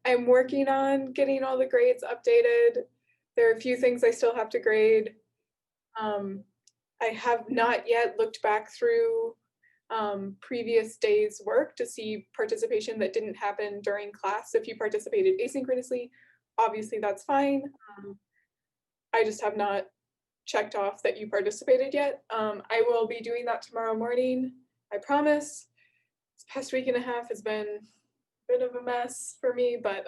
I'm working on getting all the grades updated. There are a few things I still have to grade. I have not yet looked back through previous days' work to see participation that didn't happen during class. If you participated asynchronously, obviously that's fine. I just have not checked off that you participated yet. I will be doing that tomorrow morning, I promise. This past week and a half has been a bit of a mess for me, but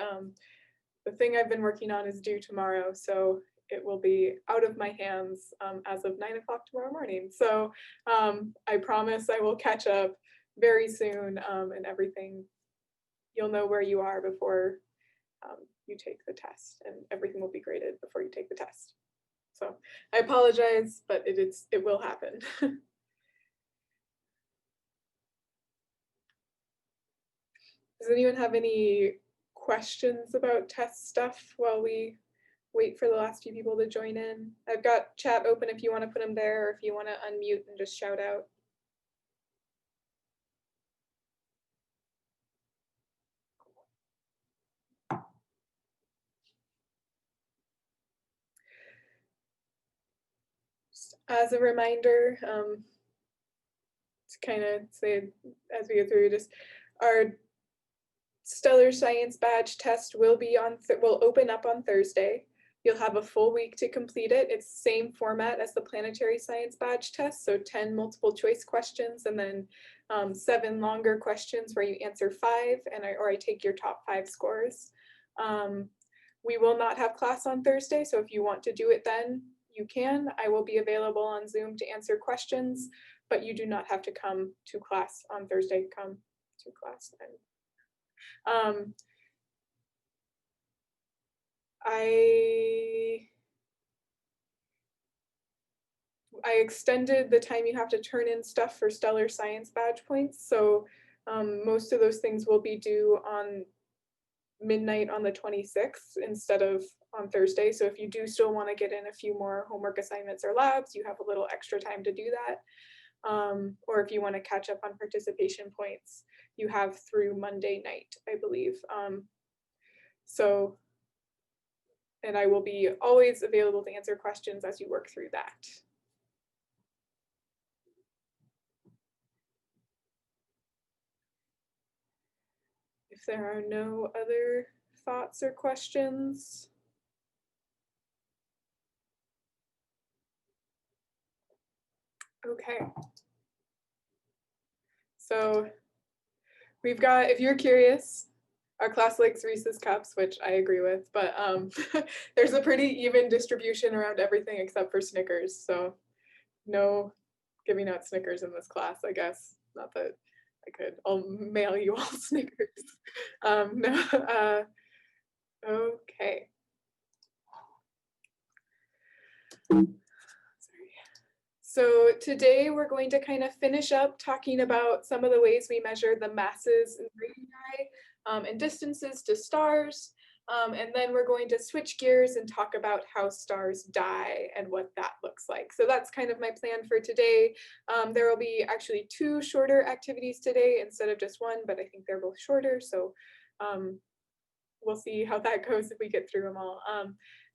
the thing I've been working on is due tomorrow, so it will be out of my hands as of 9 o'clock tomorrow morning. So I promise I will catch up very soon, and everything, you'll know where you are before you take the test, and everything will be graded before you take the test. So I apologize, but it will happen. Does anyone have any questions about test stuff while we wait for the last few people to join in? I've got chat open if you want to put them there, or if you want to unmute and just shout out. Just as a reminder, to kind of say as we go through, just our Stellar Science Badge test will open up on Thursday. You'll have a full week to complete it. It's the same format as the Planetary Science Badge test, so 10 multiple choice questions and then 7 longer questions where you answer 5, or I take your top 5 scores. We will not have class on Thursday, so if you want to do it then, you can. I will be available on Zoom to answer questions, but you do not have to come to class on Thursday. Come to class. I extended the time you have to turn in stuff for Stellar Science Badge points, so most of those things will be due on midnight on the 26th instead of on Thursday. So if you do still want to get in a few more homework assignments or labs, you have a little extra time to do that. Or if you want to catch up on participation points, you have through Monday night, I believe. And I will be always available to answer questions as you work through that. If there are no other thoughts or questions. Okay. So we've got, if you're curious, our class likes Reese's Cups, which I agree with, but there's a pretty even distribution around everything except for Snickers. So no giving out Snickers in this class, I guess. Not that I could. I'll mail you all Snickers. No. Okay. So today we're going to kind of finish up talking about some of the ways we measure the masses and radii and distances to stars. And then we're going to switch gears and talk about how stars die and what that looks like. So that's kind of my plan for today. There will be actually 2 shorter activities today instead of just 1, but I think they're both shorter. So we'll see how that goes if we get through them all.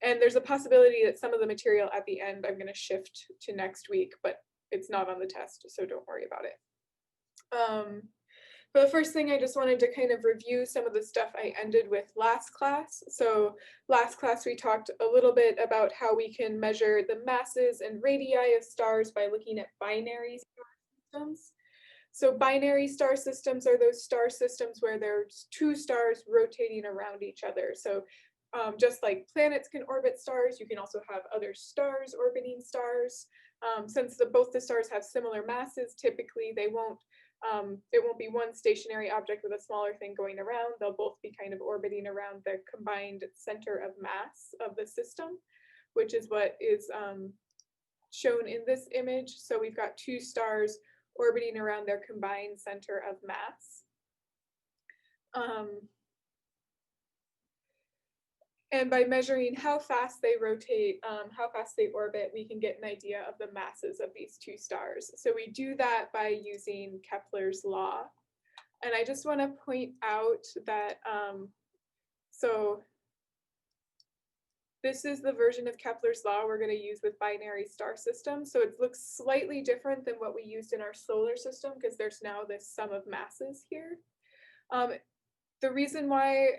And there's a possibility that some of the material at the end I'm going to shift to next week, but it's not on the test, so don't worry about it. But the first thing, I just wanted to kind of review some of the stuff I ended with last class. So last class we talked a little bit about how we can measure the masses and radii of stars by looking at binary star systems. So binary star systems are those star systems where there's 2 stars rotating around each other. So just like planets can orbit stars, you can also have other stars orbiting stars. Since both the stars have similar masses, typically it won't be one stationary object with a smaller thing going around. They'll both be kind of orbiting around the combined center of mass of the system, which is what is shown in this image. So we've got 2 stars orbiting around their combined center of mass. And by measuring how fast they rotate, how fast they orbit, we can get an idea of the masses of these 2 stars. So we do that by using Kepler's law. And I just want to point out that So this is the version of Kepler's law we're going to use with binary star systems. So it looks slightly different than what we used in our solar system because there's now this sum of masses here. The reason why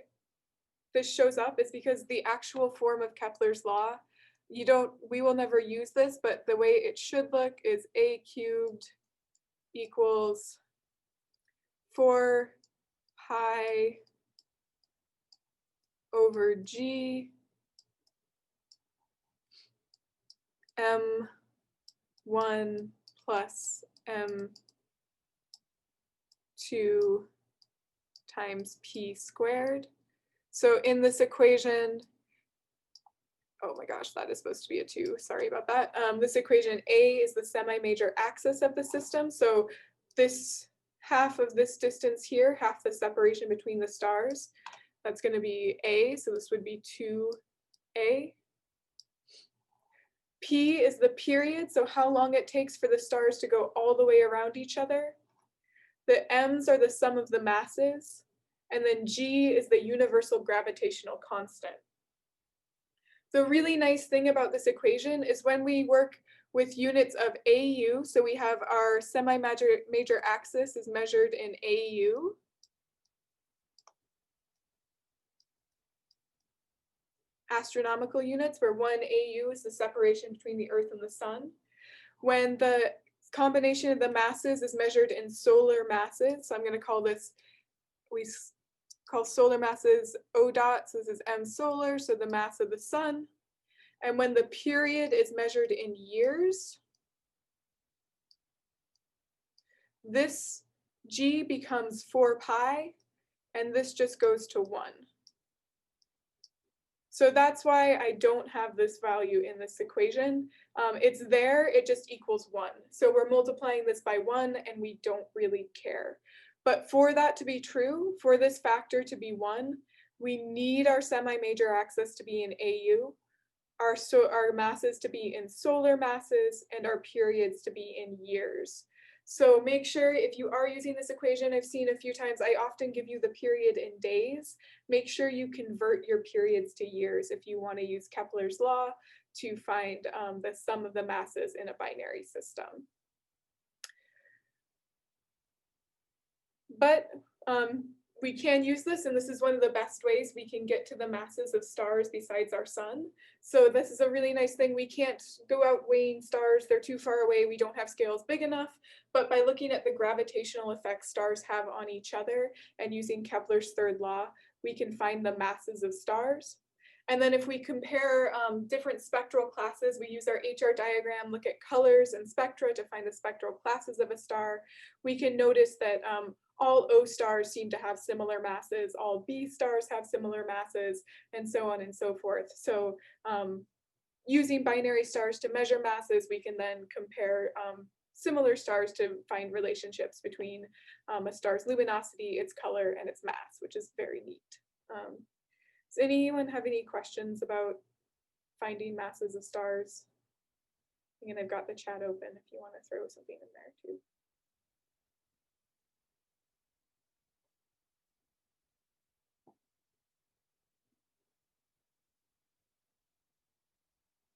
this shows up is because the actual form of Kepler's law, we will never use this, but the way it should look is a cubed equals 4 pi over g m1 plus m2 times p squared. So in this equation, oh my gosh, that is supposed to be a 2. Sorry about that. This equation, A is the semi-major axis of the system. So this half of this distance here, half the separation between the stars, that's going to be A. So this would be 2A. P is the period, so how long it takes for the stars to go all the way around each other. The m's are the sum of the masses, and then g is the universal gravitational constant. The really nice thing about this equation is when we work with units of AU, so we have our semi-major axis is measured in AU. Astronomical units, where 1 AU is the separation between the Earth and the Sun. When the combination of the masses is measured in solar masses, so I'm going to call this, we call solar masses O dot, so this is M solar, so the mass of the Sun. And when the period is measured in years, this G becomes 4 pi, and this just goes to 1. So that's why I don't have this value in this equation. It's there, it just equals 1. So we're multiplying this by 1, and we don't really care. But for that to be true, for this factor to be 1, we need our semi-major axis to be in AU, our masses to be in solar masses, and our periods to be in years. So make sure if you are using this equation, I've seen a few times, I often give you the period in days. Make sure you convert your periods to years if you want to use Kepler's law to find the sum of the masses in a binary system. But we can use this, and this is one of the best ways we can get to the masses of stars besides our sun. So this is a really nice thing. We can't go out weighing stars. They're too far away. We don't have scales big enough. But by looking at the gravitational effects stars have on each other and using Kepler's third law, we can find the masses of stars. And then if we compare different spectral classes, we use our HR diagram, look at colors and spectra to find the spectral classes of a star. We can notice that all O stars seem to have similar masses, all B stars have similar masses, and so on and so forth. So using binary stars to measure masses, we can then compare similar stars to find relationships between a star's luminosity, its color, and its mass, which is very neat. Does anyone have any questions about finding masses of stars? And I've got the chat open if you want to throw something in there too.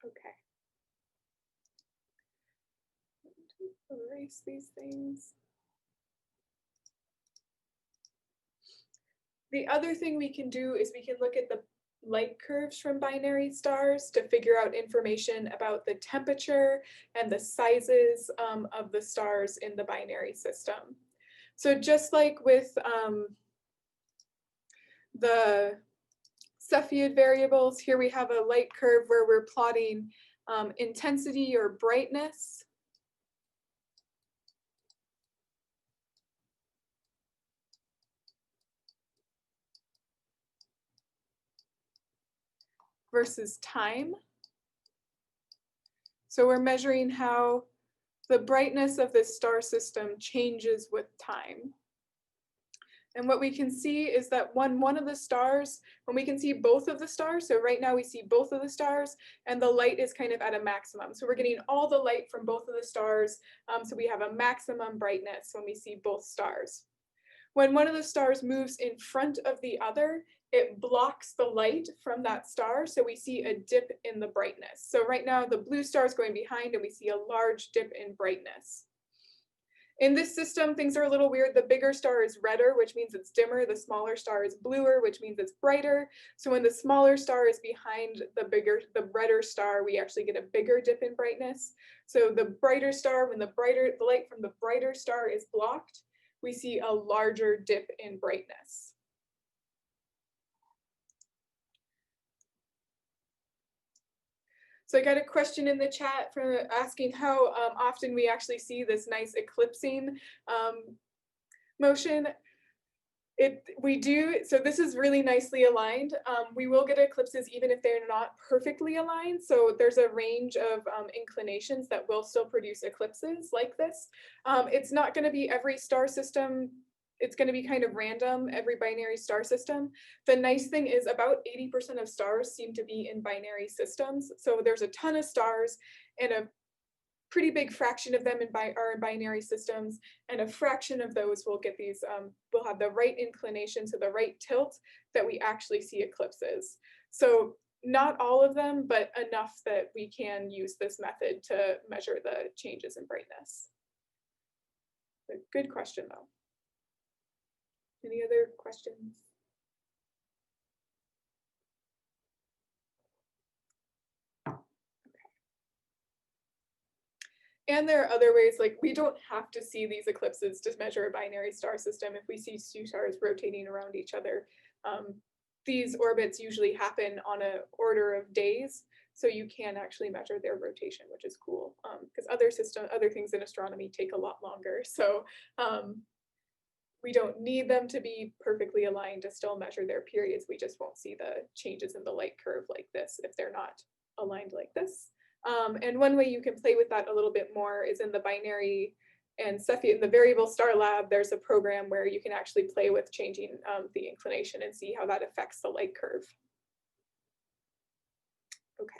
Okay. Erase these things. The other thing we can do is we can look at the light curves from binary stars to figure out information about the temperature and the sizes of the stars in the binary system. So just like with the Cepheid variables, here we have a light curve where we're plotting intensity or brightness. Versus time. So we're measuring how the brightness of this star system changes with time. And what we can see is that one of the stars, when we can see both of the stars, so right now we see both of the stars, and the light is kind of at a maximum. So we're getting all the light from both of the stars, so we have a maximum brightness when we see both stars. When one of the stars moves in front of the other, it blocks the light from that star, so we see a dip in the brightness. So right now the blue star is going behind and we see a large dip in brightness. In this system, things are a little weird. The bigger star is redder, which means it's dimmer. The smaller star is bluer, which means it's brighter. So when the smaller star is behind the redder star, we actually get a bigger dip in brightness. So the brighter star, when the light from the brighter star is blocked, we see a larger dip in brightness. So I got a question in the chat for asking how often we actually see this nice eclipsing motion. We do, so this is really nicely aligned. We will get eclipses even if they're not perfectly aligned. So there's a range of inclinations that will still produce eclipses like this. It's not going to be every star system. It's going to be kind of random, every binary star system. The nice thing is about 80% of stars seem to be in binary systems. So there's a ton of stars and a pretty big fraction of them are in binary systems, and a fraction of those will get these, will have the right inclination, so the right tilt that we actually see eclipses. So not all of them, but enough that we can use this method to measure the changes in brightness. A good question though. Any other questions? And there are other ways, like we don't have to see these eclipses to measure a binary star system. If we see two stars rotating around each other, these orbits usually happen on an order of days, so you can actually measure their rotation, which is cool, because other things in astronomy take a lot longer. So we don't need them to be perfectly aligned to still measure their periods. We just won't see the changes in the light curve like this if they're not aligned like this. And one way you can play with that a little bit more is in the binary and Cepheid, in the variable star lab, there's a program where you can actually play with changing the inclination and see how that affects the light curve. Okay.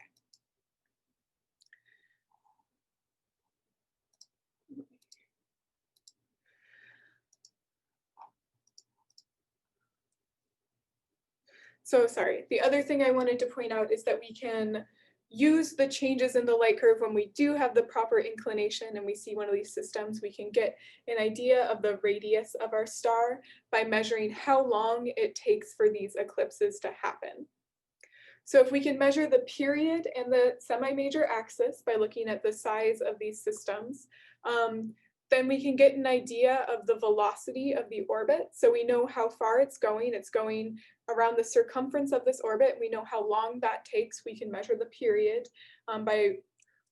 So sorry, the other thing I wanted to point out is that we can use the changes in the light curve when we do have the proper inclination and we see one of these systems. We can get an idea of the radius of our star by measuring how long it takes for these eclipses to happen. So if we can measure the period and the semi-major axis by looking at the size of these systems, then we can get an idea of the velocity of the orbit. So we know how far it's going. It's going around the circumference of this orbit. We know how long that takes. We can measure the period by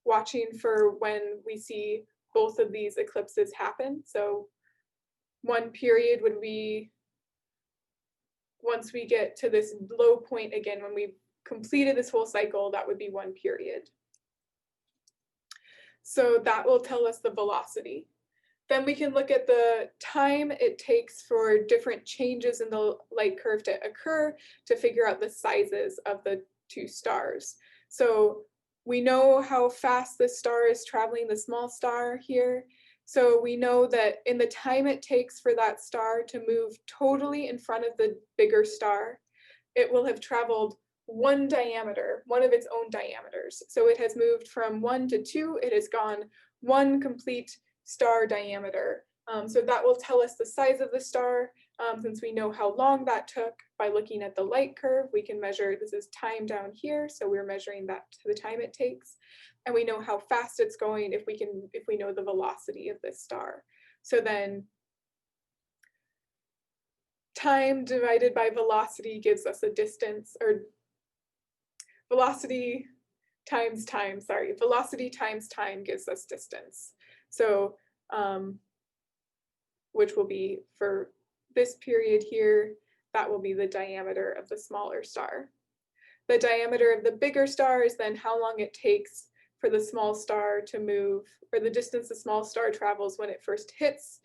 watching for when we see both of these eclipses happen. So one period would be once we get to this low point again, when we've completed this whole cycle, that would be one period. So that will tell us the velocity. Then we can look at the time it takes for different changes in the light curve to occur to figure out the sizes of the two stars. So we know how fast this star is traveling, the small star here. So we know that in the time it takes for that star to move totally in front of the bigger star, it will have traveled one diameter, one of its own diameters. So it has moved from 1 to 2, it has gone one complete star diameter. So that will tell us the size of the star. Since we know how long that took by looking at the light curve, we can measure, this is time down here, so we're measuring that to the time it takes. And we know how fast it's going if we know the velocity of this star. So then time divided by velocity gives us a distance, or velocity times time, sorry, velocity times time gives us distance. So, which will be for this period here, that will be the diameter of the smaller star. The diameter of the bigger star is then how long it takes for the small star to move, or the distance the small star travels when it first hits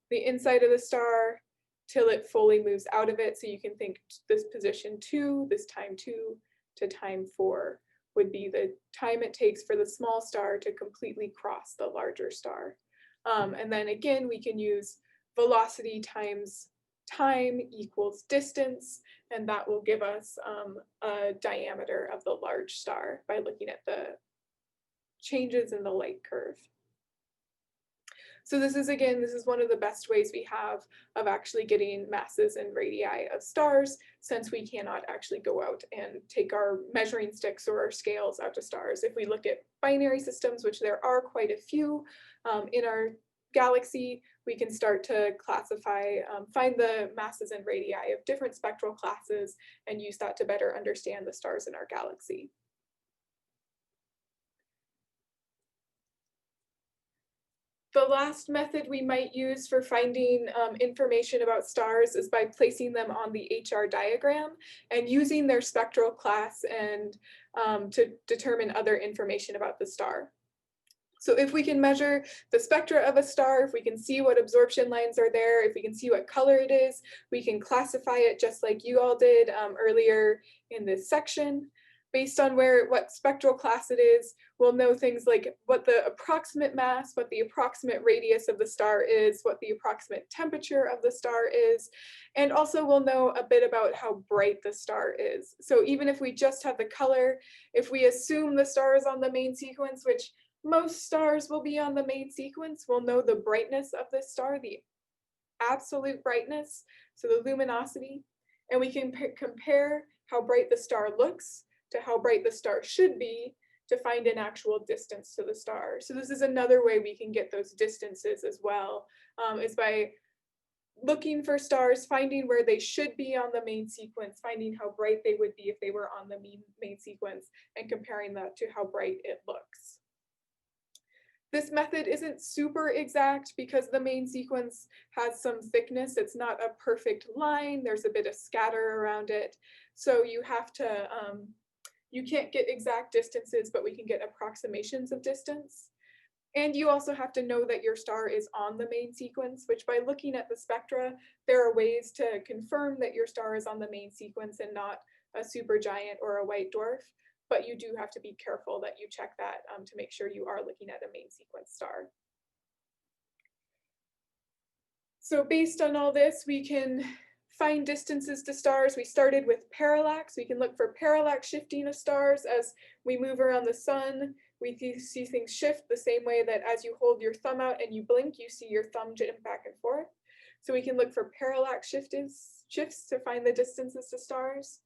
the inside of the star till it fully moves out of it. So you can think this position 2, this time 2 to time 4 would be the time it takes for the small star to completely cross the larger star. And then again, we can use velocity times time equals distance, and that will give us a diameter of the large star by looking at the changes in the light curve. So this is one of the best ways we have of actually getting masses and radii of stars, since we cannot actually go out and take our measuring sticks or our scales out to stars. If we look at binary systems, which there are quite a few in our galaxy, we can start to classify, find the masses and radii of different spectral classes and use that to better understand the stars in our galaxy. The last method we might use for finding information about stars is by placing them on the HR diagram and using their spectral class and to determine other information about the star. So if we can measure the spectra of a star, if we can see what absorption lines are there, if we can see what color it is, we can classify it just like you all did earlier in this section. Based on what spectral class it is, we'll know things like what the approximate mass, what the approximate radius of the star is, what the approximate temperature of the star is, and also we'll know a bit about how bright the star is. So even if we just have the color, if we assume the star is on the main sequence, which most stars will be on the main sequence, we'll know the brightness of this star, the absolute brightness, so the luminosity, and we can compare how bright the star looks to how bright the star should be to find an actual distance to the star. So this is another way we can get those distances as well, is by looking for stars, finding where they should be on the main sequence, finding how bright they would be if they were on the main sequence, and comparing that to how bright it looks. This method isn't super exact because the main sequence has some thickness. It's not a perfect line. There's a bit of scatter around it. So you have to, you can't get exact distances, but we can get approximations of distance. And you also have to know that your star is on the main sequence, which by looking at the spectra, there are ways to confirm that your star is on the main sequence and not a supergiant or a white dwarf. But you do have to be careful that you check that to make sure you are looking at a main sequence star. So based on all this, we can find distances to stars. We started with parallax. We can look for parallax shifting of stars as we move around the sun. We see things shift the same way that as you hold your thumb out and you blink, you see your thumb jump back and forth. So we can look for parallax shifts to find the distances to stars.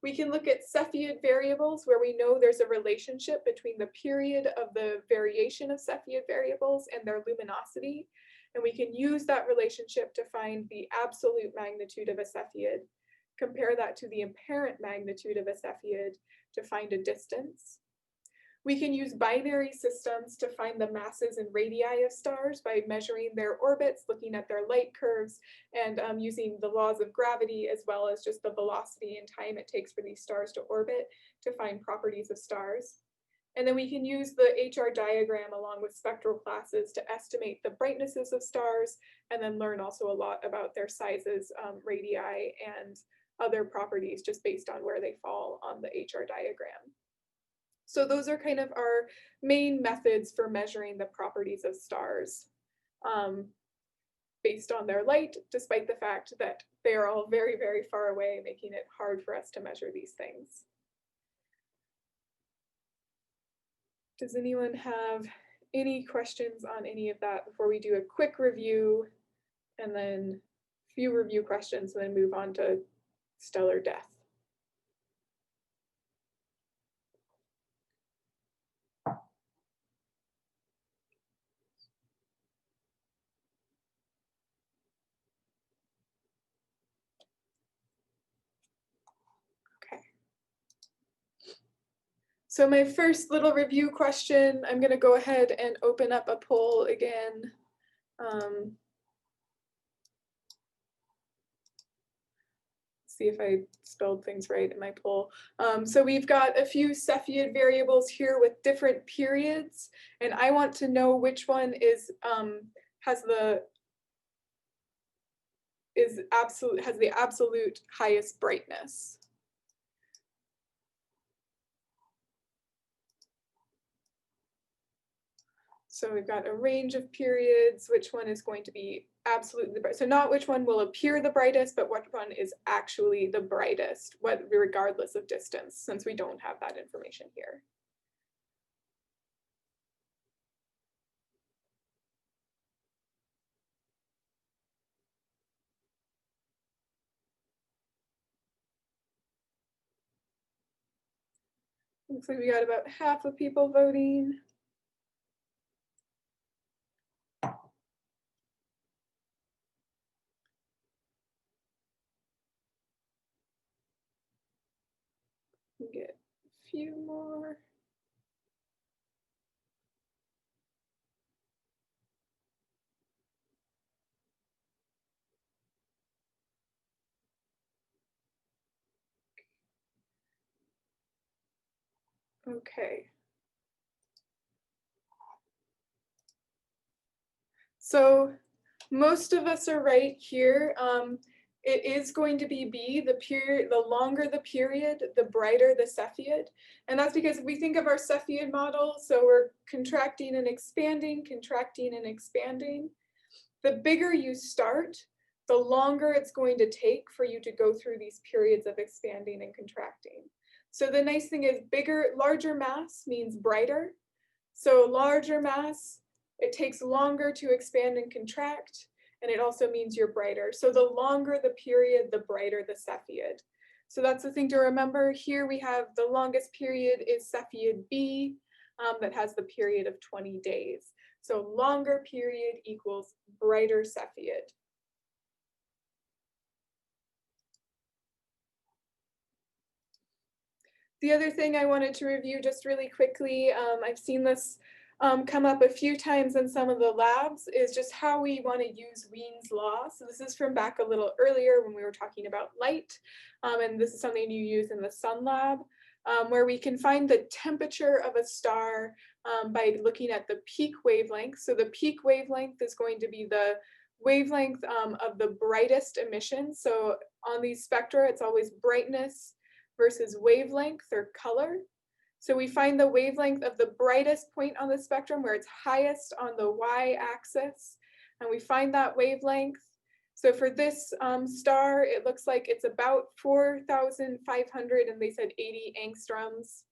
We can look at Cepheid variables where we know there's a relationship between the period of the variation of Cepheid variables and their luminosity. And we can use that relationship to find the absolute magnitude of a Cepheid, compare that to the apparent magnitude of a Cepheid to find a distance. We can use binary systems to find the masses and radii of stars by measuring their orbits, looking at their light curves, and using the laws of gravity as well as just the velocity and time it takes for these stars to orbit to find properties of stars. And then we can use the HR diagram along with spectral classes to estimate the brightnesses of stars and then learn also a lot about their sizes, radii, and other properties just based on where they fall on the HR diagram. So those are kind of our main methods for measuring the properties of stars based on their light, despite the fact that they are all very, very far away, making it hard for us to measure these things. Does anyone have any questions on any of that before we do a quick review and then a few review questions and then move on to stellar death? So my first little review question, I'm going to go ahead and open up a poll again. See if I spelled things right in my poll. So we've got a few Cepheid variables here with different periods, and I want to know which one is has the absolute highest brightness. So we've got a range of periods. Which one is going to be absolutely the brightest. So not which one will appear the brightest, but what one is actually the brightest, regardless of distance, since we don't have that information here. Looks like we got about half of people voting. Get a few more. Okay. So most of us are right here. It is going to be B, the longer the period, the brighter the Cepheid. And that's because if we think of our Cepheid model, so we're contracting and expanding, contracting and expanding. The bigger you start, the longer it's going to take for you to go through these periods of expanding and contracting. So the nice thing is larger mass means brighter. So larger mass, it takes longer to expand and contract, and it also means you're brighter. So the longer the period, the brighter the Cepheid. So that's the thing to remember. Here we have the longest period is Cepheid B, that has the period of 20 days. So longer period equals brighter Cepheid. The other thing I wanted to review just really quickly, I've seen this come up a few times in some of the labs, is just how we want to use Wien's law. So this is from back a little earlier when we were talking about light, and this is something you use in the sun lab, where we can find the temperature of a star by looking at the peak wavelength. So the peak wavelength is going to be the wavelength of the brightest emission. So on these spectra, it's always brightness versus wavelength or color. So we find the wavelength of the brightest point on the spectrum where it's highest on the y-axis, and we find that wavelength. So for this star, it looks like it's about 4,500, and they said 80 angstroms.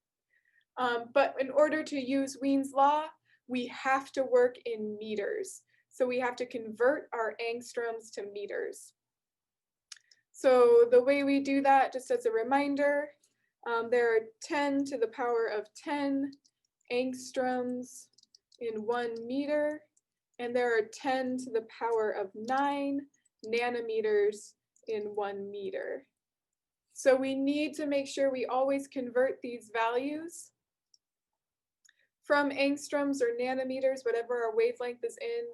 But in order to use Wien's law, we have to work in meters. So we have to convert our angstroms to meters. So the way we do that, just as a reminder, there are 10 to the power of 10 angstroms in 1 meter, and there are 10 to the power of 9 nanometers in 1 meter. So we need to make sure we always convert these values from angstroms or nanometers, whatever our wavelength is in,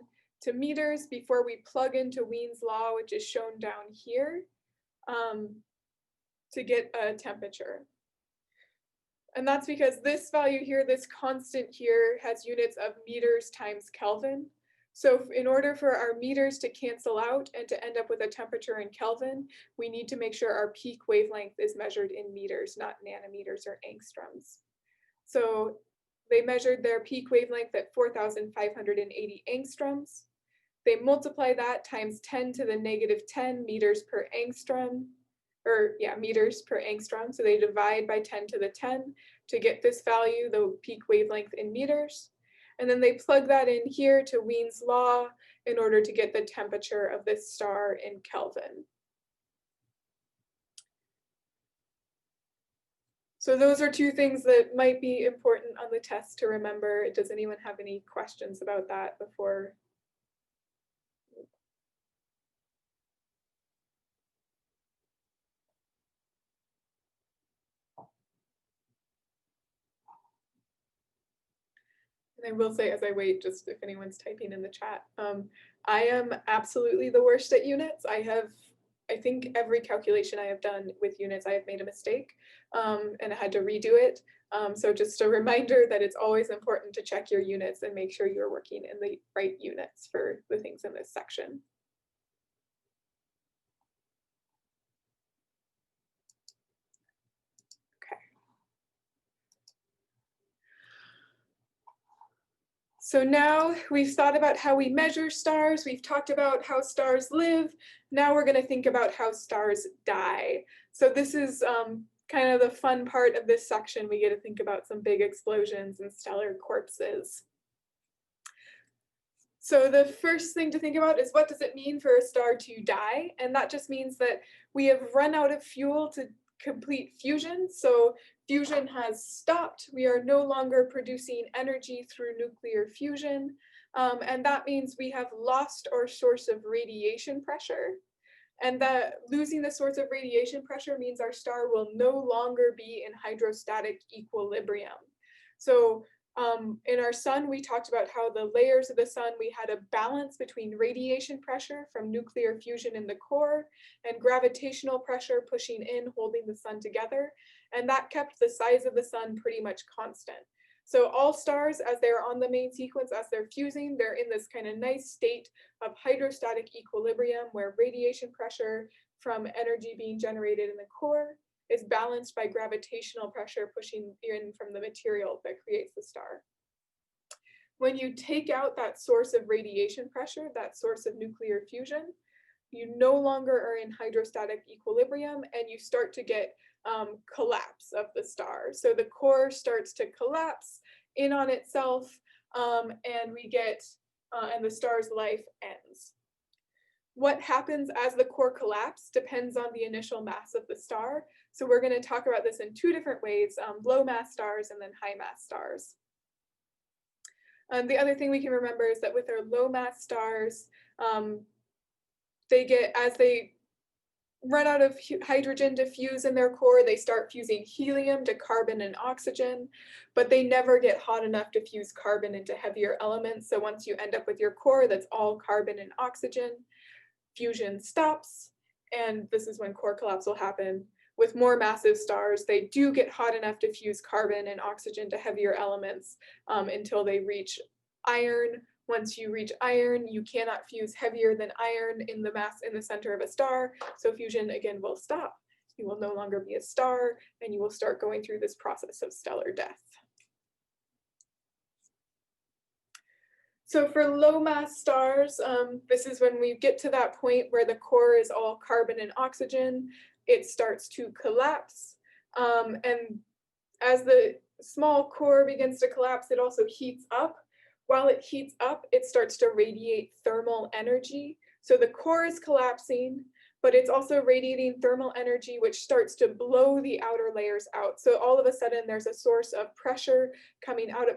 to meters before we plug into Wien's law, which is shown down here, to get a temperature. And that's because this value here, this constant here, has units of meters times Kelvin. So in order for our meters to cancel out and to end up with a temperature in Kelvin, we need to make sure our peak wavelength is measured in meters, not nanometers or angstroms. So they measured their peak wavelength at 4,580 angstroms. They multiply that times 10 to the negative 10 meters per angstrom, or yeah, meters per angstrom. So they divide by 10 to the 10 to get this value, the peak wavelength in meters. And then they plug that in here to Wien's law in order to get the temperature of this star in Kelvin. So those are two things that might be important on the test to remember. Does anyone have any questions about that before? And I will say, as I wait, just if anyone's typing in the chat, I am absolutely the worst at units. I think every calculation I have done with units, I have made a mistake, and I had to redo it. So just a reminder that it's always important to check your units and make sure you're working in the right units for the things in this section. So now we've thought about how we measure stars, we've talked about how stars live, now we're going to think about how stars die. So this is kind of the fun part of this section. We get to think about some big explosions and stellar corpses. So the first thing to think about is, what does it mean for a star to die? And that just means that we have run out of fuel to complete fusion. So fusion has stopped. We are no longer producing energy through nuclear fusion. And that means we have lost our source of radiation pressure. And that losing the source of radiation pressure means our star will no longer be in hydrostatic equilibrium. So in our sun, we talked about how the layers of the sun, we had a balance between radiation pressure from nuclear fusion in the core and gravitational pressure pushing in, holding the sun together. And that kept the size of the sun pretty much constant. So all stars, as they're on the main sequence, as they're fusing, they're in this kind of nice state of hydrostatic equilibrium where radiation pressure from energy being generated in the core is balanced by gravitational pressure pushing in from the material that creates the star. When you take out that source of radiation pressure, that source of nuclear fusion, you no longer are in hydrostatic equilibrium and you start to get collapse of the star. So the core starts to collapse in on itself and we get, and the star's life ends. What happens as the core collapses depends on the initial mass of the star. So we're going to talk about this in two different ways, low mass stars and then high mass stars. The other thing we can remember is that with our low mass stars, as they run out of hydrogen to fuse in their core, they start fusing helium to carbon and oxygen, but they never get hot enough to fuse carbon into heavier elements. So once you end up with your core that's all carbon and oxygen, fusion stops, and this is when core collapse will happen. With more massive stars, they do get hot enough to fuse carbon and oxygen to heavier elements until they reach iron. Once you reach iron, you cannot fuse heavier than iron in the mass in the center of a star, so fusion again will stop. You will no longer be a star, and you will start going through this process of stellar death. So for low mass stars, this is when we get to that point where the core is all carbon and oxygen, it starts to collapse. And as the small core begins to collapse, it also heats up. While it heats up, it starts to radiate thermal energy. So the core is collapsing, but it's also radiating thermal energy, which starts to blow the outer layers out. So all of a sudden, there's a source of pressure coming out of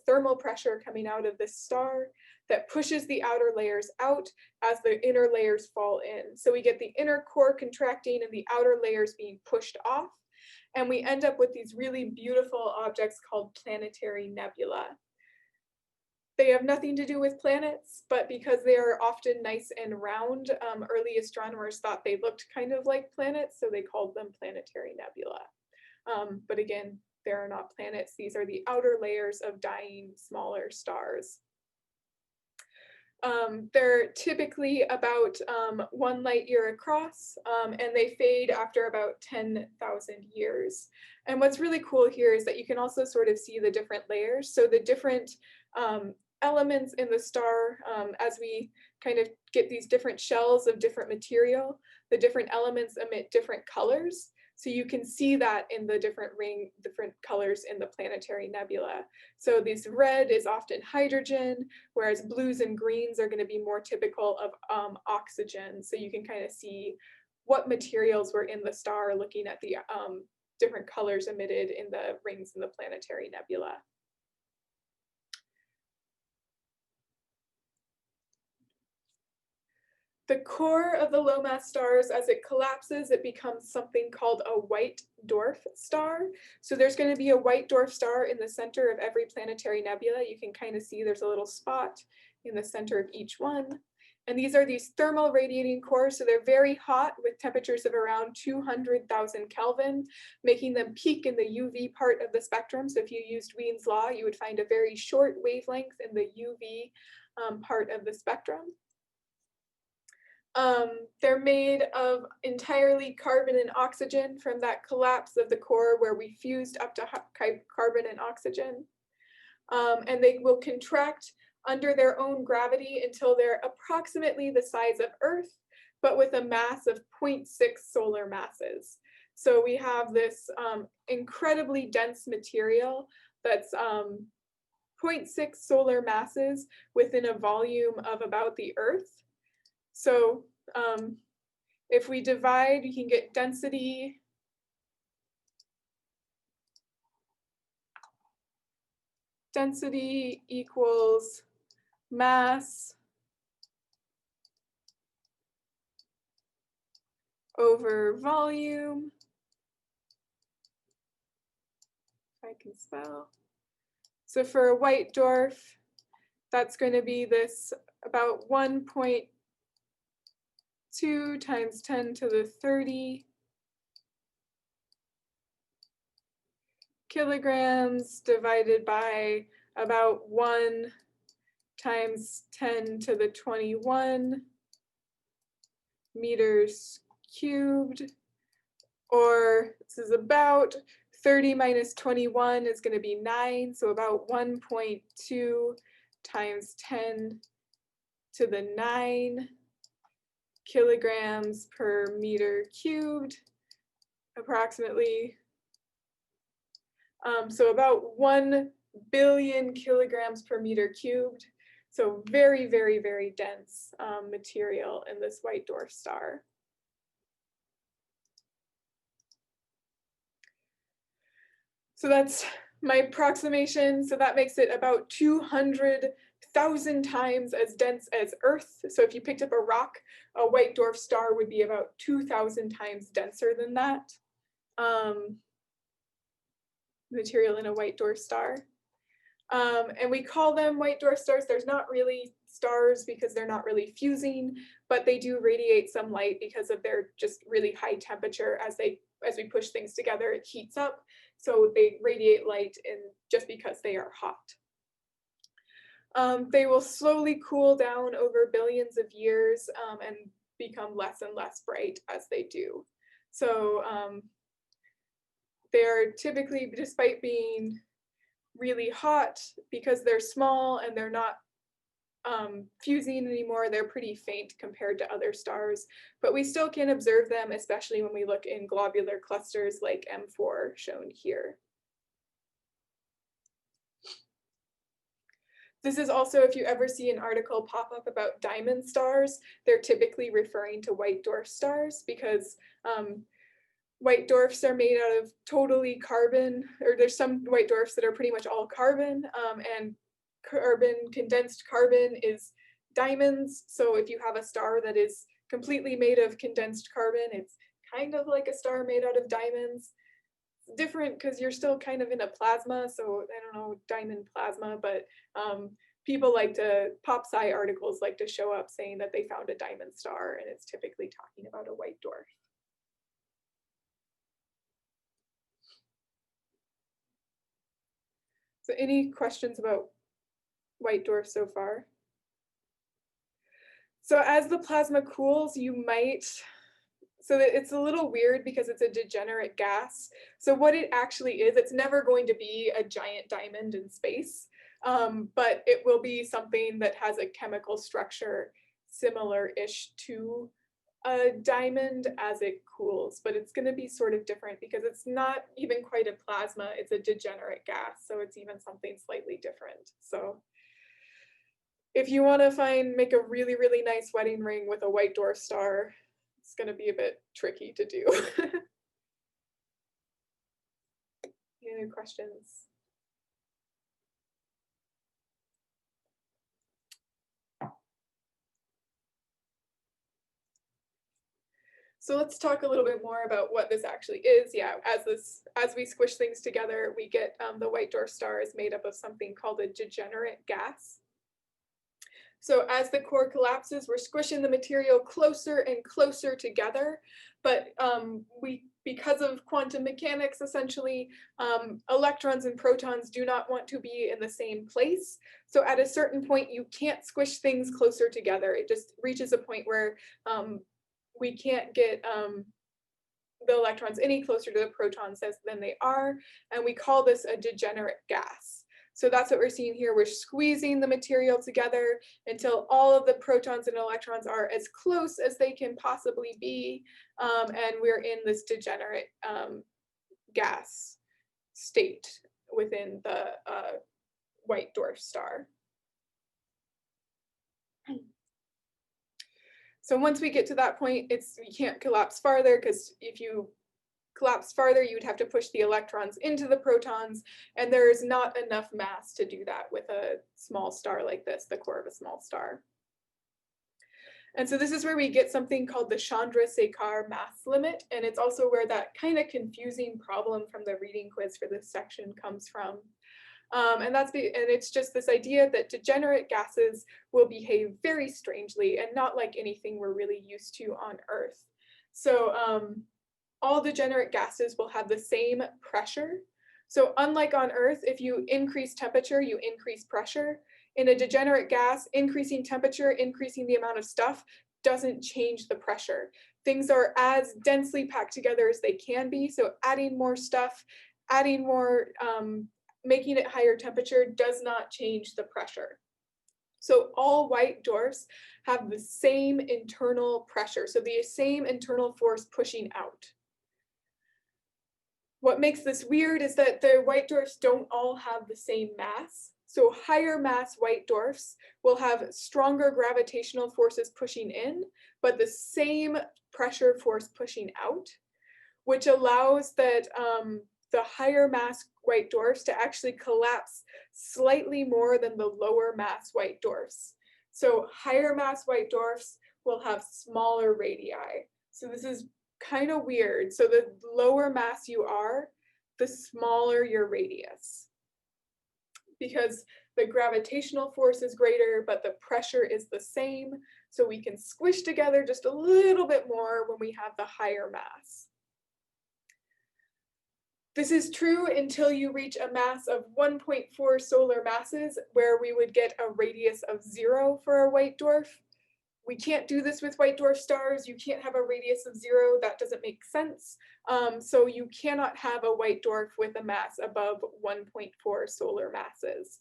thermal pressure coming out of this star that pushes the outer layers out as the inner layers fall in. So we get the inner core contracting and the outer layers being pushed off. And we end up with these really beautiful objects called planetary nebula. They have nothing to do with planets, but because they are often nice and round, early astronomers thought they looked kind of like planets, so they called them planetary nebula. But again, there are not planets. These are the outer layers of dying smaller stars. They're typically about 1 light year across, and they fade after about 10,000 years. And what's really cool here is that you can also sort of see the different layers. So the different elements in the star, as we kind of get these different shells of different material, the different elements emit different colors. So you can see that in the different colors in the planetary nebula. So this red is often hydrogen, whereas blues and greens are going to be more typical of oxygen. So you can kind of see what materials were in the star looking at the different colors emitted in the rings in the planetary nebula. The core of the low mass stars, as it collapses, it becomes something called a white dwarf star. So there's going to be a white dwarf star in the center of every planetary nebula. You can kind of see there's a little spot in the center of each one. And these are these thermal radiating cores, so they're very hot with temperatures of around 200,000 Kelvin, making them peak in the UV part of the spectrum. So if you used Wien's law, you would find a very short wavelength in the UV part of the spectrum. They're made of entirely carbon and oxygen from that collapse of the core where we fused up to carbon and oxygen. and they will contract under their own gravity until they're approximately the size of Earth, but with a mass of 0.6 solar masses. So we have this incredibly dense material that's 0.6 solar masses within a volume of about the Earth. So if we divide, you can get density equals mass over volume. If I can spell. So for a white dwarf, that's going to be this about 1.2 times 10 to the 30 kilograms divided by about 1 times 10 to the 21 meters cubed, or this is about 30 minus 21 is going to be 9, so about 1.2 times 10 to the 9 kilograms per meter cubed, approximately. So about 1 billion kilograms per meter cubed. So very, very, very dense material in this white dwarf star. So that's my approximation. So that makes it about 200,000 times as dense as Earth. So if you picked up a rock, a white dwarf star would be about 2,000 times denser than that. Material in a white dwarf star. And we call them white dwarf stars. There's not really stars because they're not really fusing, but they do radiate some light because of their just really high temperature. As we push things together, it heats up. So they radiate light just because they are hot. They will slowly cool down over billions of years and become less and less bright as they do. So they're typically, despite being really hot, because they're small and they're not fusing anymore, they're pretty faint compared to other stars, but we still can observe them, especially when we look in globular clusters like M4 shown here. This is also, if you ever see an article pop up about diamond stars, they're typically referring to white dwarf stars because white dwarfs are made out of totally carbon, or there's some white dwarfs that are pretty much all carbon, and condensed carbon is diamonds. So if you have a star that is completely made of condensed carbon, it's kind of like a star made out of diamonds. It's different because you're still kind of in a plasma, so I don't know, diamond plasma, but people like to, pop sci articles like to show up saying that they found a diamond star, and it's typically talking about a white dwarf. So any questions about white dwarfs so far? So as the plasma cools, you might, so that it's a little weird because it's a degenerate gas. So what it actually is, it's never going to be a giant diamond in space, but it will be something that has a chemical structure similar-ish to a diamond as it cools, but it's going to be sort of different because it's not even quite a plasma, it's a degenerate gas, so it's even something slightly different. So if you want to make a really, really nice wedding ring with a white dwarf star, it's going to be a bit tricky to do. Any other questions? So let's talk a little bit more about what this actually is. Yeah, as we squish things together, we get the white dwarf star is made up of something called a degenerate gas. So as the core collapses, we're squishing the material closer and closer together, but because of quantum mechanics, essentially, electrons and protons do not want to be in the same place. So at a certain point, you can't squish things closer together. It just reaches a point where we can't get the electrons any closer to the protons than they are, and we call this a degenerate gas. So that's what we're seeing here. We're squeezing the material together until all of the protons and electrons are as close as they can possibly be, and we're in this degenerate gas state within the white dwarf star. So once we get to that point, you can't collapse farther, because if you collapse farther, you would have to push the electrons into the protons, and there is not enough mass to do that with a small star like this, the core of a small star. And so this is where we get something called the Chandrasekhar mass limit, and it's also where that kind of confusing problem from the reading quiz for this section comes from. And it's just this idea that degenerate gases will behave very strangely and not like anything we're really used to on Earth. So all degenerate gases will have the same pressure. So unlike on Earth, if you increase temperature, you increase pressure. In a degenerate gas, increasing temperature, increasing the amount of stuff doesn't change the pressure. Things are as densely packed together as they can be, so adding more stuff, adding more, making it higher temperature does not change the pressure. So all white dwarfs have the same internal pressure, so the same internal force pushing out. What makes this weird is that the white dwarfs don't all have the same mass. So higher mass white dwarfs will have stronger gravitational forces pushing in, but the same pressure force pushing out, which allows that the higher mass white dwarfs to actually collapse slightly more than the lower mass white dwarfs. So higher mass white dwarfs will have smaller radii. So this is kind of weird. So the lower mass you are, the smaller your radius, because the gravitational force is greater, but the pressure is the same. So we can squish together just a little bit more when we have the higher mass. This is true until you reach a mass of 1.4 solar masses, where we would get a radius of 0 for a white dwarf. We can't do this with white dwarf stars. You can't have a radius of 0. That doesn't make sense. So you cannot have a white dwarf with a mass above 1.4 solar masses.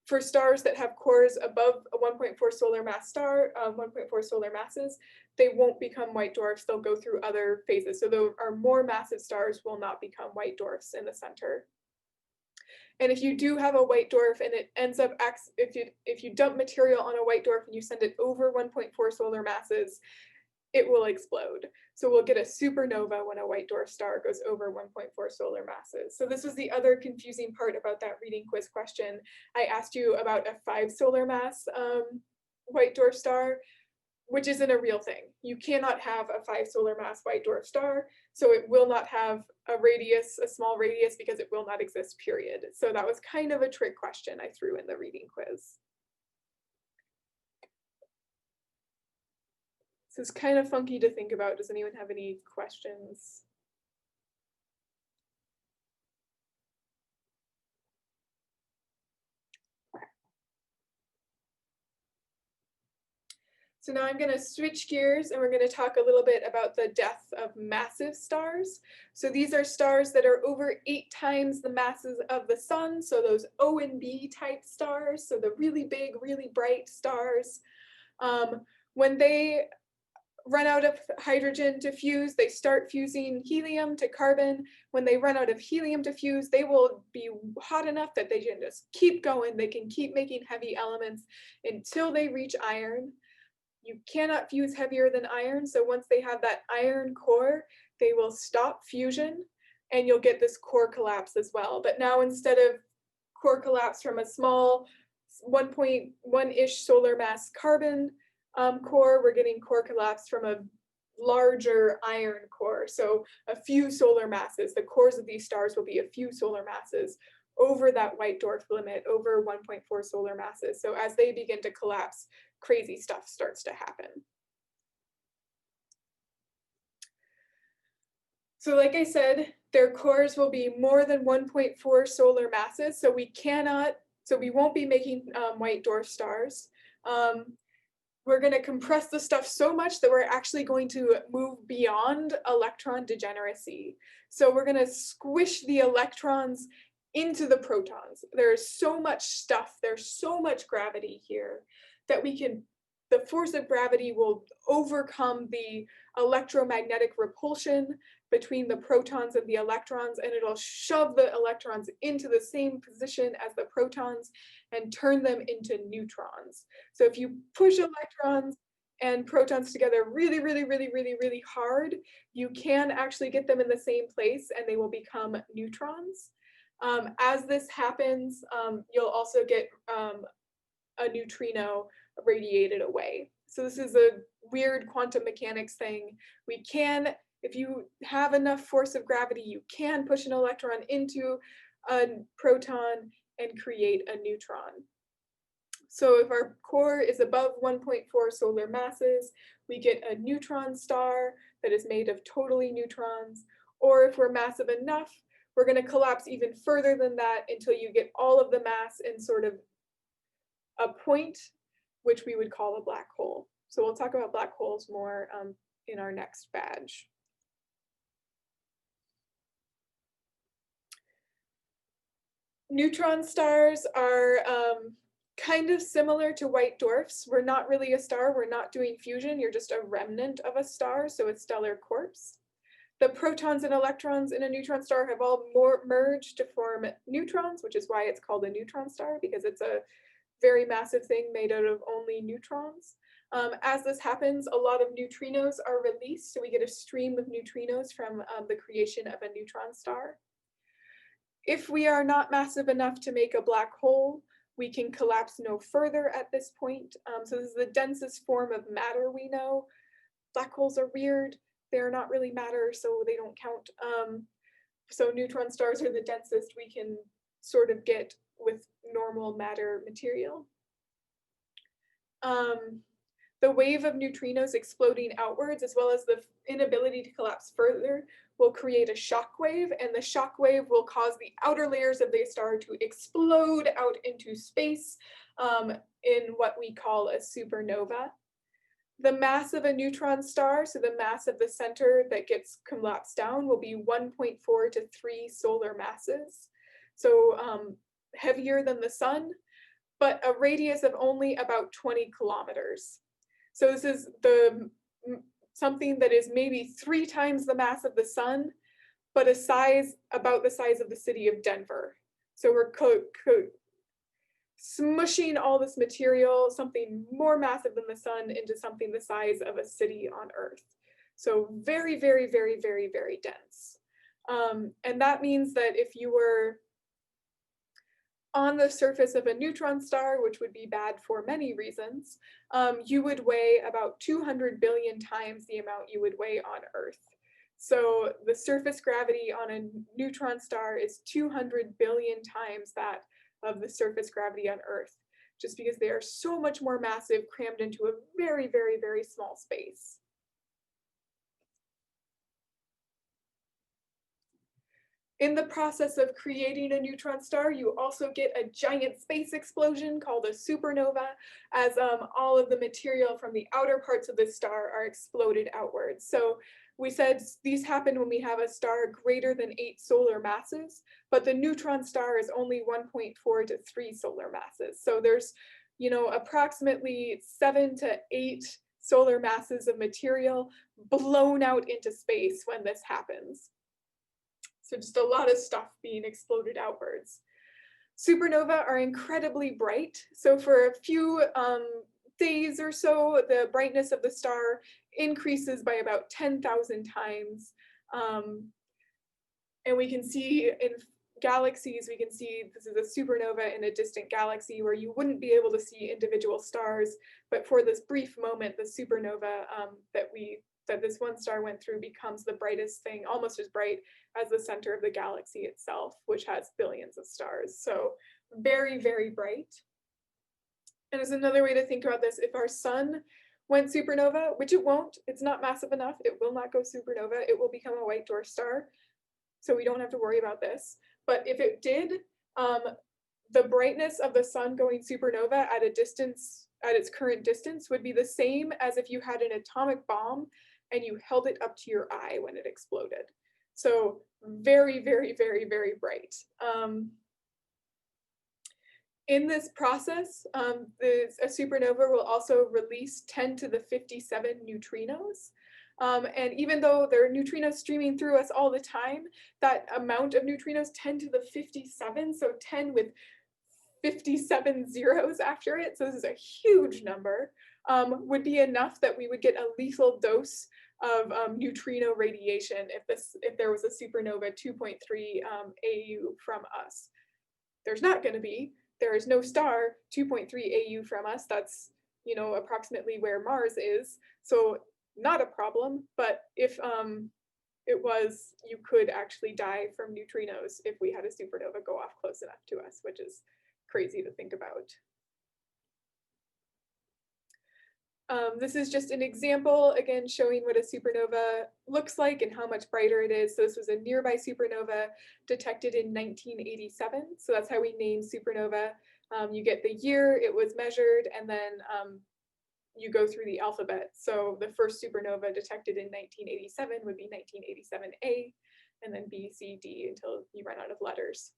For stars that have cores above a 1.4 solar mass star, 1.4 solar masses, they won't become white dwarfs. They'll go through other phases. So there are more massive stars will not become white dwarfs in the center. And if you do have a white dwarf and it ends up, if you dump material on a white dwarf and you send it over 1.4 solar masses, it will explode. So we'll get a supernova when a white dwarf star goes over 1.4 solar masses. So this was the other confusing part about that reading quiz question. I asked you about a 5 solar mass white dwarf star, which isn't a real thing. You cannot have a 5 solar mass white dwarf star, so it will not have a radius, a small radius, because it will not exist, period. So that was kind of a trick question I threw in the reading quiz. So it's kind of funky to think about. Does anyone have any questions? So now I'm going to switch gears and we're going to talk a little bit about the death of massive stars. So these are stars that are over 8 times the masses of the sun. So those O and B type stars, so the really big, really bright stars. When they run out of hydrogen to fuse, they start fusing helium to carbon. When they run out of helium to fuse, they will be hot enough that they can just keep going. They can keep making heavy elements until they reach iron. You cannot fuse heavier than iron, so once they have that iron core, they will stop fusion, and you'll get this core collapse as well. But now instead of core collapse from a small 1.1-ish solar mass carbon core, we're getting core collapse from a larger iron core. So a few solar masses, the cores of these stars will be a few solar masses over that white dwarf limit, over 1.4 solar masses. So as they begin to collapse, crazy stuff starts to happen. So like I said, their cores will be more than 1.4 solar masses. So we won't be making white dwarf stars. We're going to compress the stuff so much that we're actually going to move beyond electron degeneracy. So we're going to squish the electrons into the protons. There's so much stuff, there's so much gravity here that the force of gravity will overcome the electromagnetic repulsion between the protons and the electrons, and it'll shove the electrons into the same position as the protons and turn them into neutrons. So if you push electrons and protons together really, really, really, really, really hard, you can actually get them in the same place and they will become neutrons. As this happens, you'll also get a neutrino radiated away. So this is a weird quantum mechanics thing. We can, if you have enough force of gravity, you can push an electron into a proton and create a neutron. So if our core is above 1.4 solar masses, we get a neutron star that is made of totally neutrons. Or if we're massive enough, we're going to collapse even further than that until you get all of the mass in sort of a point, which we would call a black hole. So we'll talk about black holes more in our next badge. Neutron stars are kind of similar to white dwarfs. We're not really a star, we're not doing fusion, you're just a remnant of a star, so it's stellar corpse. The protons and electrons in a neutron star have all merged to form neutrons, which is why it's called a neutron star, because it's a very massive thing made out of only neutrons. As this happens, a lot of neutrinos are released, so we get a stream of neutrinos from the creation of a neutron star. If we are not massive enough to make a black hole, we can collapse no further at this point. So this is the densest form of matter we know. Black holes are weird. They're not really matter, so they don't count. So neutron stars are the densest we can sort of get with normal matter material. The wave of neutrinos exploding outwards, as well as the inability to collapse further, will create a shock wave, and the shock wave will cause the outer layers of the star to explode out into space in what we call a supernova. The mass of a neutron star, so the mass of the center that gets collapsed down, will be 1.4 to 3 solar masses. So heavier than the sun, but a radius of only about 20 kilometers. So this is something that is maybe 3 times the mass of the sun, but about the size of the city of Denver. So we're smushing all this material, something more massive than the sun, into something the size of a city on Earth. So very, very, very, very, very dense. And that means that if you were on the surface of a neutron star, which would be bad for many reasons, you would weigh about 200 billion times the amount you would weigh on Earth. So the surface gravity on a neutron star is 200 billion times that of the surface gravity on Earth, just because they are so much more massive, crammed into a very, very, very small space. In the process of creating a neutron star, you also get a giant space explosion called a supernova, as all of the material from the outer parts of the star are exploded outwards. So we said these happen when we have a star greater than 8 solar masses, but the neutron star is only 1.4 to 3 solar masses. So there's, approximately 7 to 8 solar masses of material blown out into space when this happens. So just a lot of stuff being exploded outwards. Supernova are incredibly bright. So for a few days or so, the brightness of the star increases by about 10,000 times. And we can see in galaxies, we can see this is a supernova in a distant galaxy where you wouldn't be able to see individual stars. But for this brief moment, the supernova that this one star went through becomes the brightest thing, almost as bright as the center of the galaxy itself, which has billions of stars. So very, very bright. And as another way to think about this, if our sun went supernova, which it won't, it's not massive enough, it will not go supernova, it will become a white dwarf star. So we don't have to worry about this. But if it did, the brightness of the sun going supernova at a distance, at its current distance, would be the same as if you had an atomic bomb and you held it up to your eye when it exploded. So very, very, very, very bright. In this process, a supernova will also release 10 to the 57 neutrinos. And even though there are neutrinos streaming through us all the time, that amount of neutrinos, 10 to the 57, so 10 with 57 zeros after it, so this is a huge number, would be enough that we would get a lethal dose of neutrino radiation if there was a supernova 2.3 AU from us. There's not going to be. There is no star 2.3 AU from us. That's, approximately where Mars is. So not a problem. But if it was, you could actually die from neutrinos if we had a supernova go off close enough to us, which is crazy to think about. This is just an example, again, showing what a supernova looks like and how much brighter it is. So this was a nearby supernova detected in 1987. So that's how we name supernova. You get the year it was measured, and then you go through the alphabet. So the first supernova detected in 1987 would be 1987A, and then B, C, D until you run out of letters.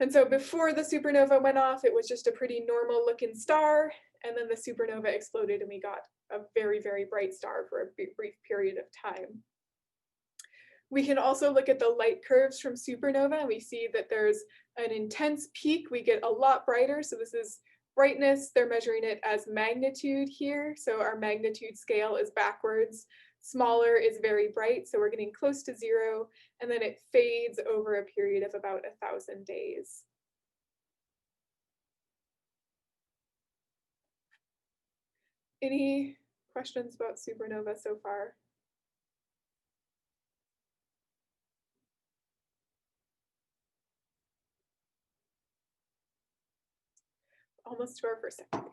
And so before the supernova went off, it was just a pretty normal looking star. And then the supernova exploded and we got a very, very bright star for a brief period of time. We can also look at the light curves from supernova, and we see that there's an intense peak. We get a lot brighter. So this is brightness. They're measuring it as magnitude here. So our magnitude scale is backwards. Smaller is very bright, so we're getting close to zero, and then it fades over a period of about 1,000 days. Any questions about supernova so far? Almost to our first second.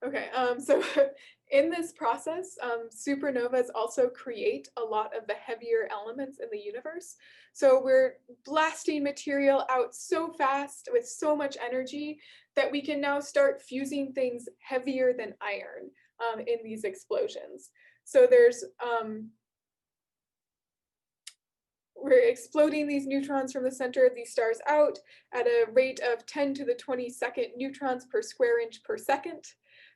Okay, so in this process, supernovas also create a lot of the heavier elements in the universe. So we're blasting material out so fast with so much energy that we can now start fusing things heavier than iron in these explosions. So we're exploding these neutrons from the center of these stars out at a rate of 10 to the 22nd neutrons per square inch per second.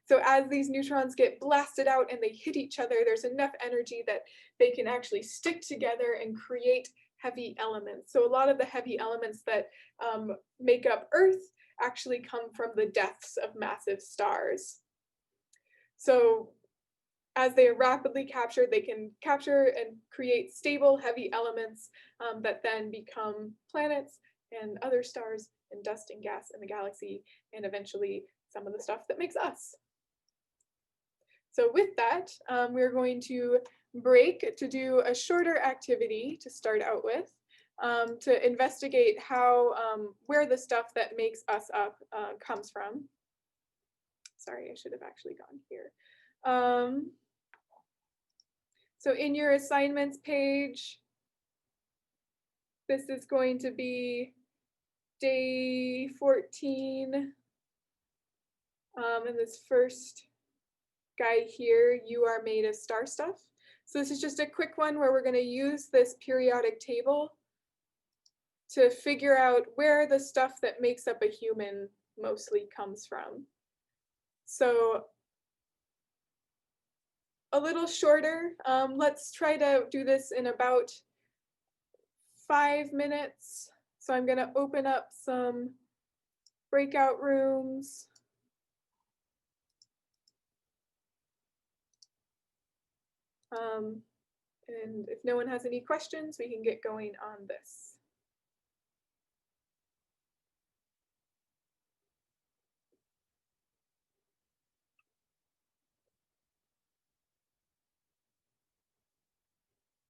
So as these neutrons get blasted out and they hit each other, there's enough energy that they can actually stick together and create heavy elements. So a lot of the heavy elements that make up Earth actually come from the deaths of massive stars. So as they are rapidly captured, they can capture and create stable, heavy elements that then become planets and other stars and dust and gas in the galaxy, and eventually some of the stuff that makes us. So with that, we're going to break to do a shorter activity to start out with, to investigate how, where the stuff that makes us up comes from. Sorry, I should have actually gone here. So in your assignments page, this is going to be day 14. And this first guide here, you are made of star stuff. So this is just a quick one where we're going to use this periodic table to figure out where the stuff that makes up a human mostly comes from. So a little shorter. Let's try to do this in about 5 minutes. So I'm going to open up some breakout rooms. And if no one has any questions, we can get going on this.